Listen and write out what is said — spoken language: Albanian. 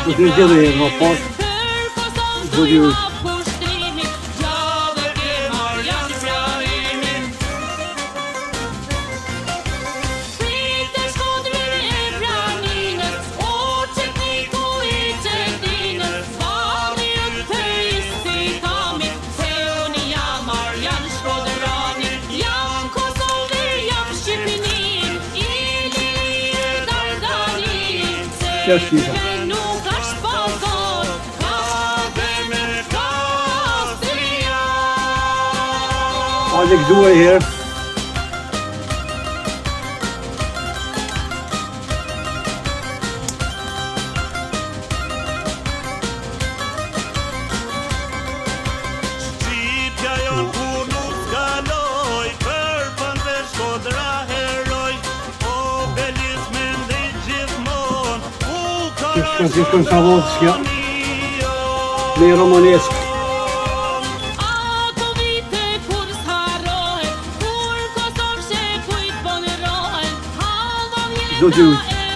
Po të gjithë e më pas. Do t'ju Shqipa. Alex Due here. Shkon Savodskja me Romanesk. Do t'ju